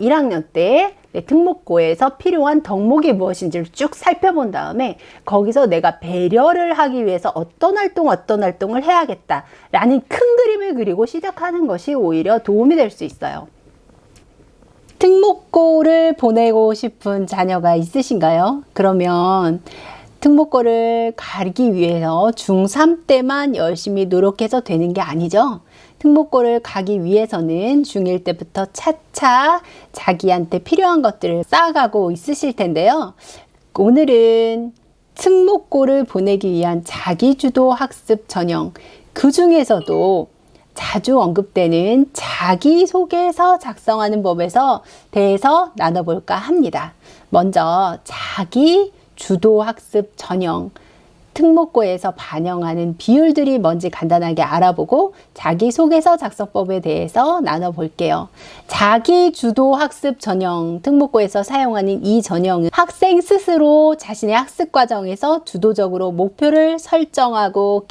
1학년 때 특목고에서 필요한 덕목이 무엇인지를 쭉 살펴본 다음에 거기서 내가 배려를 하기 위해서 어떤 활동을 해야겠다라는 큰 그림을 그리고 시작하는 것이 오히려 도움이 될 수 있어요. 특목고를 보내고 싶은 자녀가 있으신가요? 그러면 특목고를 가기 위해서 중3 때만 열심히 노력해서 되는 게 아니죠. 특목고를 가기 위해서는 중1 때부터 차차 자기한테 필요한 것들을 쌓아가고 있으실 텐데요. 오늘은 특목고를 보내기 위한 자기주도 학습 전형, 그 중에서도 자주 언급되는 자기소개서 작성하는 법에서 대해서 나눠볼까 합니다. 먼저 자기주도 학습 전형, 특목고에서 반영하는 비율들이 뭔지 간단하게 알아보고 자기소개서 작성법에 대해서 나눠볼게요. 자기주도 학습 전형, 특목고에서 사용하는 이 전형은 학생 스스로 자신의 학습 과정에서 주도적으로 목표를 설정하고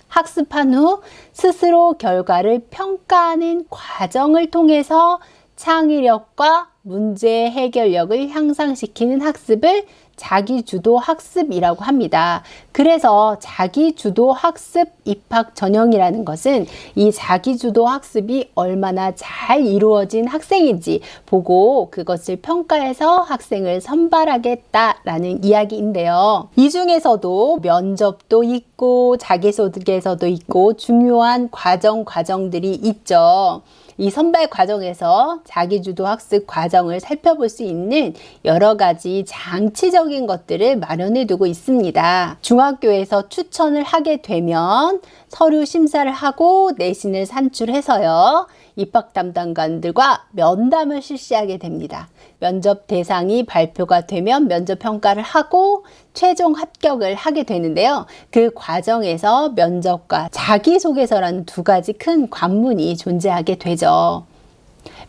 학습한 후 스스로 결과를 평가하는 과정을 통해서 창의력과 문제 해결력을 향상시키는 학습을 자기주도 학습이라고 합니다. 그래서 자기주도 학습 입학 전형이라는 것은 이 자기주도 학습이 얼마나 잘 이루어진 학생인지 보고 그것을 평가해서 학생을 선발하겠다라는 이야기인데요. 이 중에서도 면접도 있고 자기소개서도 있고 중요한 과정들이 있죠. 이 선발 과정에서 자기주도 학습 과정을 살펴볼 수 있는 여러 가지 장치적인 것들을 마련해 두고 있습니다. 중학교에서 추천을 하게 되면 서류 심사를 하고 내신을 산출해서요. 입학 담당관들과 면담을 실시하게 됩니다. 면접 대상이 발표가 되면 면접 평가를 하고 최종 합격을 하게 되는데요. 그 과정에서 면접과 자기소개서라는 두 가지 큰 관문이 존재하게 되죠.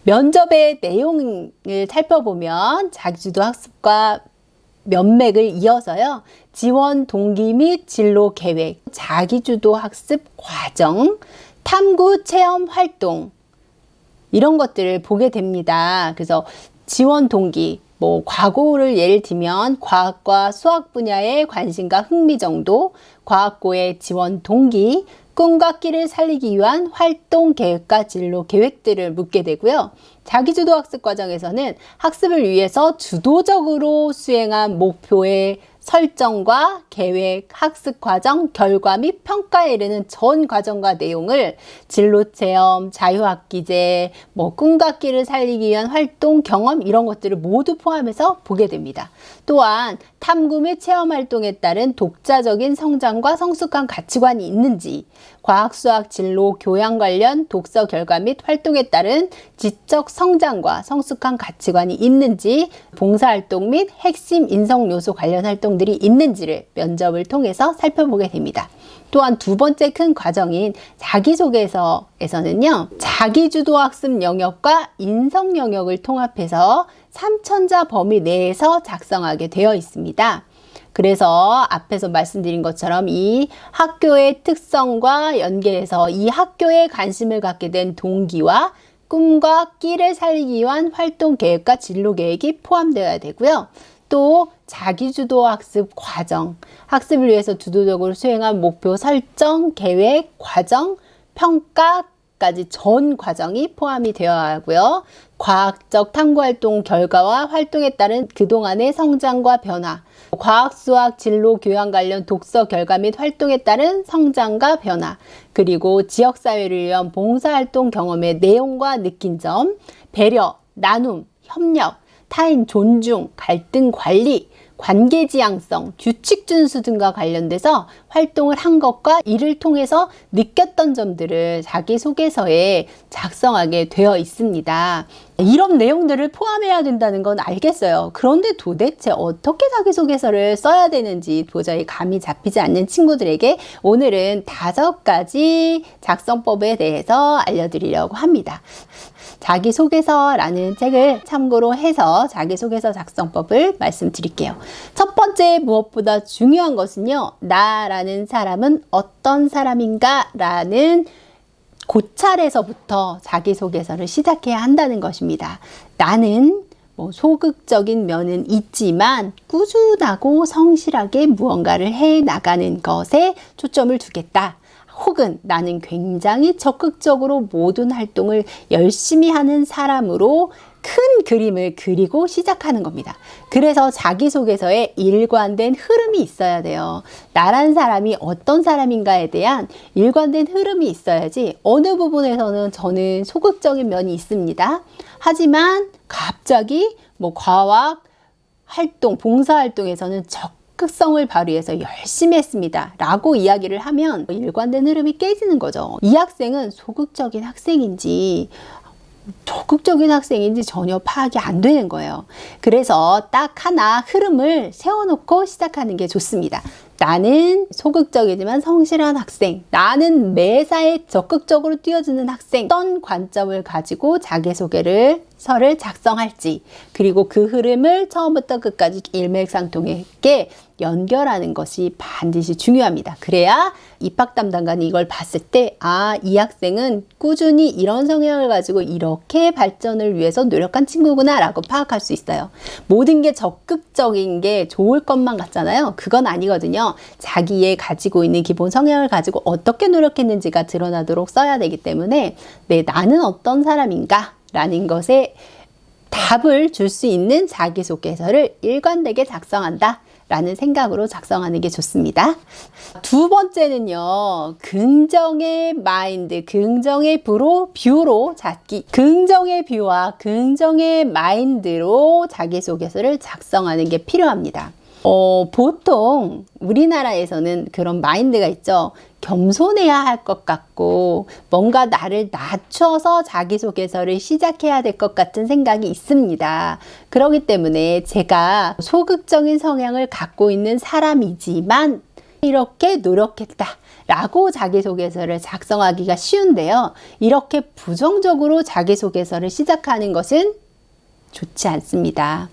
면접의 내용을 살펴보면 자기주도 학습과 면맥을 이어서요. 지원 동기 및 진로 계획, 자기주도 학습 과정, 탐구 체험 활동 이런 것들을 보게 됩니다. 그래서 지원 동기, 과거를 예를 들면 과학과 수학 분야의 관심과 흥미 정도, 과학고의 지원 동기, 꿈과 끼를 살리기 위한 활동 계획과 진로 계획들을 묻게 되고요. 자기주도 학습 과정에서는 학습을 위해서 주도적으로 수행한 목표의 설정과 계획, 학습 과정, 결과 및 평가에 이르는 전 과정과 내용을 진로 체험, 자유학기제, 꿈과 끼를 살리기 위한 활동, 경험 이런 것들을 모두 포함해서 보게 됩니다. 또한 탐구 및 체험 활동에 따른 독자적인 성장과 성숙한 가치관이 있는지, 과학, 수학, 진로, 교양 관련 독서 결과 및 활동에 따른 지적 성장과 성숙한 가치관이 있는지, 봉사활동 및 핵심 인성 요소 관련 활동들이 있는지를 면접을 통해서 살펴보게 됩니다. 또한 두 번째 큰 과정인 자기소개서에서는요, 자기주도 학습 영역과 인성 영역을 통합해서 3천자 범위 내에서 작성하게 되어 있습니다. 그래서 앞에서 말씀드린 것처럼 이 학교의 특성과 연계해서 이 학교에 관심을 갖게 된 동기와 꿈과 끼를 살리기 위한 활동 계획과 진로 계획이 포함되어야 되고요. 또 자기주도 학습 과정, 학습을 위해서 주도적으로 수행한 목표 설정, 계획, 과정, 평가까지 전 과정이 포함이 되어야 하고요. 과학적 탐구활동 결과와 활동에 따른 그동안의 성장과 변화, 과학, 수학, 진로, 교양 관련 독서 결과 및 활동에 따른 성장과 변화, 그리고 지역사회를 위한 봉사활동 경험의 내용과 느낀 점, 배려, 나눔, 협력, 타인 존중, 갈등 관리, 관계 지향성, 규칙 준수 등과 관련돼서 활동을 한 것과 이를 통해서 느꼈던 점들을 자기소개서에 작성하게 되어 있습니다. 이런 내용들을 포함해야 된다는 건 알겠어요. 그런데 도대체 어떻게 자기소개서를 써야 되는지 도저히 감이 잡히지 않는 친구들에게 오늘은 5가지 작성법에 대해서 알려드리려고 합니다. 자기소개서라는 책을 참고로 해서 자기소개서 작성법을 말씀드릴게요. 첫 번째, 무엇보다 중요한 것은요, 나라는 사람은 어떤 사람인가 라는 고찰에서부터 자기소개서를 시작해야 한다는 것입니다. 나는 소극적인 면은 있지만 꾸준하고 성실하게 무언가를 해 나가는 것에 초점을 두겠다. 혹은 나는 굉장히 적극적으로 모든 활동을 열심히 하는 사람으로 큰 그림을 그리고 시작하는 겁니다. 그래서 자기소개서에 일관된 흐름이 있어야 돼요. 나란 사람이 어떤 사람인가에 대한 일관된 흐름이 있어야지 어느 부분에서는 저는 소극적인 면이 있습니다. 하지만 갑자기 과학 활동, 봉사활동에서는 적극성을 발휘해서 열심히 했습니다 라고 이야기를 하면 일관된 흐름이 깨지는 거죠. 이 학생은 소극적인 학생인지 적극적인 학생인지 전혀 파악이 안 되는 거예요. 그래서 딱 하나 흐름을 세워놓고 시작하는 게 좋습니다. 나는 소극적이지만 성실한 학생, 나는 매사에 적극적으로 뛰어드는 학생, 어떤 관점을 가지고 자기소개서를 작성할지, 그리고 그 흐름을 처음부터 끝까지 일맥상통하게 연결하는 것이 반드시 중요합니다. 그래야 입학 담당관이 이걸 봤을 때 이 학생은 꾸준히 이런 성향을 가지고 이렇게 발전을 위해서 노력한 친구구나 라고 파악할 수 있어요. 모든 게 적극적인 게 좋을 것만 같잖아요. 그건 아니거든요. 자기의 가지고 있는 기본 성향을 가지고 어떻게 노력했는지가 드러나도록 써야 되기 때문에 나는 어떤 사람인가 라는 것에 답을 줄 수 있는 자기소개서를 일관되게 작성한다 라는 생각으로 작성하는 게 좋습니다. 두 번째는요, 긍정의 마인드, 긍정의 뷰로 긍정의 뷰와 긍정의 마인드로 자기소개서를 작성하는 게 필요합니다. 보통 우리나라에서는 그런 마인드가 있죠. 겸손해야 할 것 같고 뭔가 나를 낮춰서 자기소개서를 시작해야 될 것 같은 생각이 있습니다. 그렇기 때문에 제가 소극적인 성향을 갖고 있는 사람이지만 이렇게 노력했다 라고 자기소개서를 작성하기가 쉬운데요. 이렇게 부정적으로 자기소개서를 시작하는 것은 좋지 않습니다.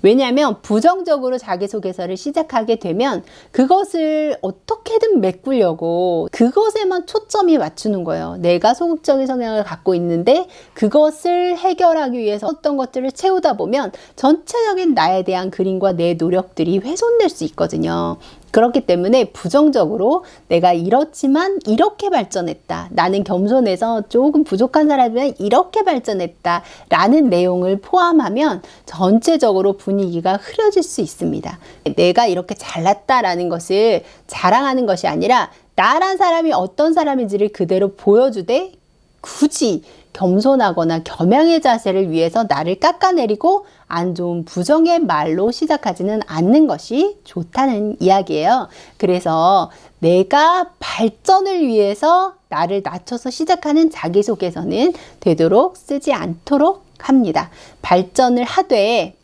왜냐하면 부정적으로 자기소개서를 시작하게 되면 그것을 어떻게든 메꾸려고 그것에만 초점이 맞추는 거예요. 내가 소극적인 성향을 갖고 있는데 그것을 해결하기 위해서 어떤 것들을 채우다 보면 전체적인 나에 대한 그림과 내 노력들이 훼손될 수 있거든요. 그렇기 때문에 부정적으로 내가 이렇지만 이렇게 발전했다. 나는 겸손해서 조금 부족한 사람이면 이렇게 발전했다. 라는 내용을 포함하면 전체적으로 분위기가 흐려질 수 있습니다. 내가 이렇게 잘났다라는 것을 자랑하는 것이 아니라 나란 사람이 어떤 사람인지를 그대로 보여주되 굳이 겸손하거나 겸양의 자세를 위해서 나를 깎아내리고 안 좋은 부정의 말로 시작하지는 않는 것이 좋다는 이야기예요. 그래서 내가 발전을 위해서 나를 낮춰서 시작하는 자기소개서는 되도록 쓰지 않도록 합니다. 발전을 하되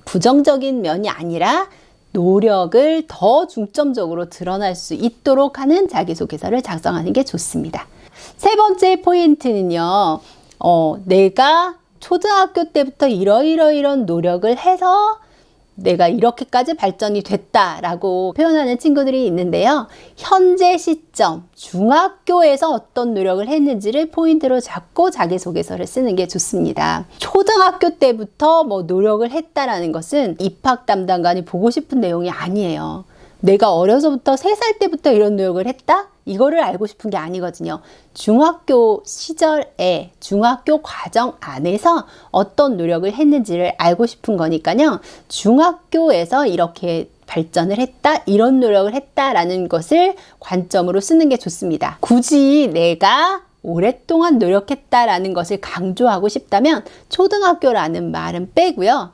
부정적인 면이 아니라 노력을 더 중점적으로 드러날 수 있도록 하는 자기소개서를 작성하는 게 좋습니다. 세 번째 포인트는요, 내가 초등학교 때부터 이런 노력을 해서 내가 이렇게까지 발전이 됐다라고 표현하는 친구들이 있는데요. 현재 시점, 중학교에서 어떤 노력을 했는지를 포인트로 잡고 자기소개서를 쓰는 게 좋습니다. 초등학교 때부터 노력을 했다라는 것은 입학 담당관이 보고 싶은 내용이 아니에요. 내가 어려서부터 3살 때부터 이런 노력을 했다? 이거를 알고 싶은 게 아니거든요. 중학교 시절에 중학교 과정 안에서 어떤 노력을 했는지를 알고 싶은 거니까요. 중학교에서 이렇게 발전을 했다, 이런 노력을 했다라는 것을 관점으로 쓰는 게 좋습니다. 굳이 내가 오랫동안 노력했다라는 것을 강조하고 싶다면 초등학교라는 말은 빼고요.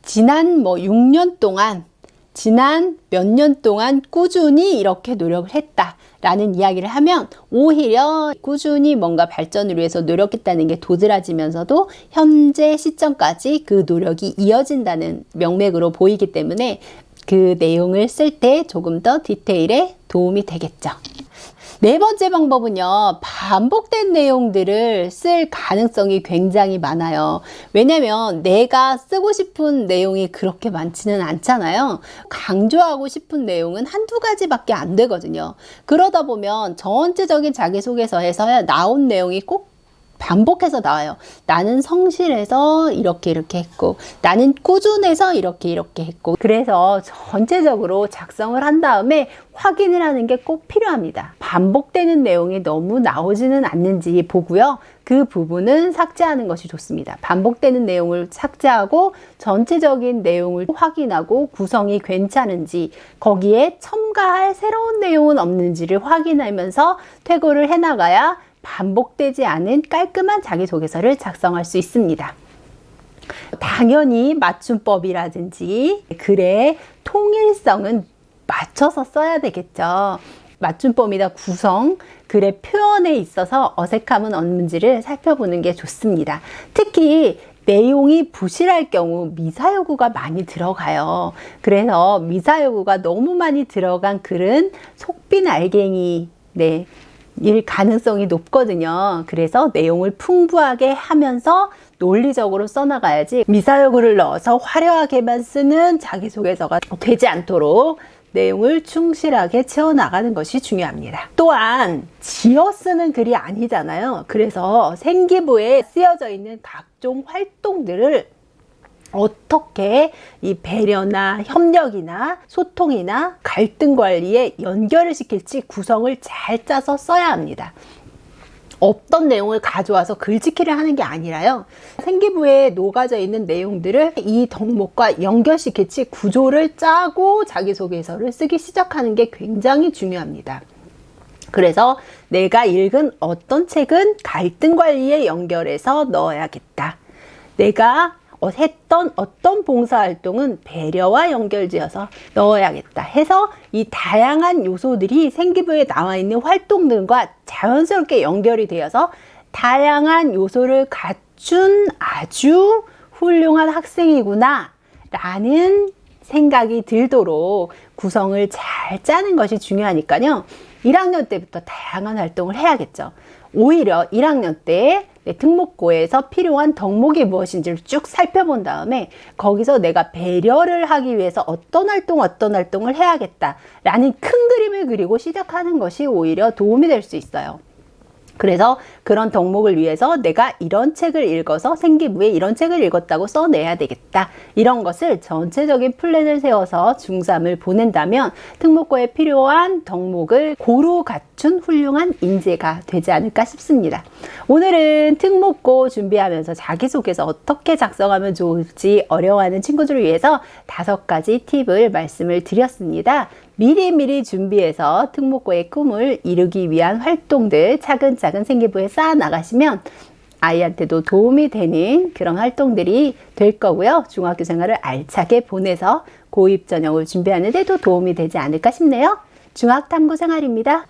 지난 6년 동안 지난 몇 년 동안 꾸준히 이렇게 노력을 했다라는 이야기를 하면 오히려 꾸준히 뭔가 발전을 위해서 노력했다는 게 도드라지면서도 현재 시점까지 그 노력이 이어진다는 명맥으로 보이기 때문에 그 내용을 쓸 때 조금 더 디테일에 도움이 되겠죠. 네 번째 방법은요, 반복된 내용들을 쓸 가능성이 굉장히 많아요. 왜냐면 내가 쓰고 싶은 내용이 그렇게 많지는 않잖아요. 강조하고 싶은 내용은 한두 가지밖에 안 되거든요. 그러다 보면 전체적인 자기소개서에서 나온 내용이 꼭 반복해서 나와요. 나는 성실해서 이렇게 했고, 나는 꾸준해서 이렇게 했고. 그래서 전체적으로 작성을 한 다음에 확인을 하는 게 꼭 필요합니다. 반복되는 내용이 너무 나오지는 않는지 보고요. 그 부분은 삭제하는 것이 좋습니다. 반복되는 내용을 삭제하고 전체적인 내용을 확인하고 구성이 괜찮은지, 거기에 첨가할 새로운 내용은 없는지를 확인하면서 퇴고를 해나가야 반복되지 않은 깔끔한 자기소개서를 작성할 수 있습니다. 당연히 맞춤법이라든지 글의 통일성은 맞춰서 써야 되겠죠. 맞춤법이나 구성, 글의 표현에 있어서 어색함은 없는지를 살펴보는 게 좋습니다. 특히 내용이 부실할 경우 미사여구가 많이 들어가요. 그래서 미사여구가 너무 많이 들어간 글은 속빈 알갱이, 일 가능성이 높거든요. 그래서 내용을 풍부하게 하면서 논리적으로 써나가야지 미사여구를 넣어서 화려하게만 쓰는 자기소개서가 되지 않도록 내용을 충실하게 채워나가는 것이 중요합니다. 또한 지어 쓰는 글이 아니잖아요. 그래서 생기부에 쓰여져 있는 각종 활동들을 어떻게 이 배려나 협력이나 소통이나 갈등 관리에 연결을 시킬지 구성을 잘 짜서 써야 합니다. 없던 내용을 가져와서 글짓기를 하는 게 아니라요. 생기부에 녹아져 있는 내용들을 이 덕목과 연결시킬지 구조를 짜고 자기소개서를 쓰기 시작하는 게 굉장히 중요합니다. 그래서 내가 읽은 어떤 책은 갈등 관리에 연결해서 넣어야겠다. 내가 했던 어떤 봉사활동은 배려와 연결지어서 넣어야겠다 해서 이 다양한 요소들이 생기부에 나와 있는 활동들과 자연스럽게 연결이 되어서 다양한 요소를 갖춘 아주 훌륭한 학생이구나 라는 생각이 들도록 구성을 잘 짜는 것이 중요하니까요. 1학년 때부터 다양한 활동을 해야겠죠. 오히려 1학년 때 특목고에서 필요한 덕목이 무엇인지를 쭉 살펴본 다음에 거기서 내가 배려를 하기 위해서 어떤 활동을 해야겠다라는 큰 그림을 그리고 시작하는 것이 오히려 도움이 될 수 있어요. 그래서 그런 덕목을 위해서 내가 이런 책을 읽어서 생기부에 이런 책을 읽었다고 써내야 되겠다. 이런 것을 전체적인 플랜을 세워서 중3을 보낸다면 특목고에 필요한 덕목을 고루 갖춘 훌륭한 인재가 되지 않을까 싶습니다. 오늘은 특목고 준비하면서 자기소개서 어떻게 작성하면 좋을지 어려워하는 친구들을 위해서 5가지 팁을 말씀을 드렸습니다. 미리미리 준비해서 특목고의 꿈을 이루기 위한 활동들 차근차근 생기부에 쌓아 나가시면 아이한테도 도움이 되는 그런 활동들이 될 거고요. 중학교 생활을 알차게 보내서 고2 전형을 준비하는 데도 도움이 되지 않을까 싶네요. 중학탐구 생활입니다.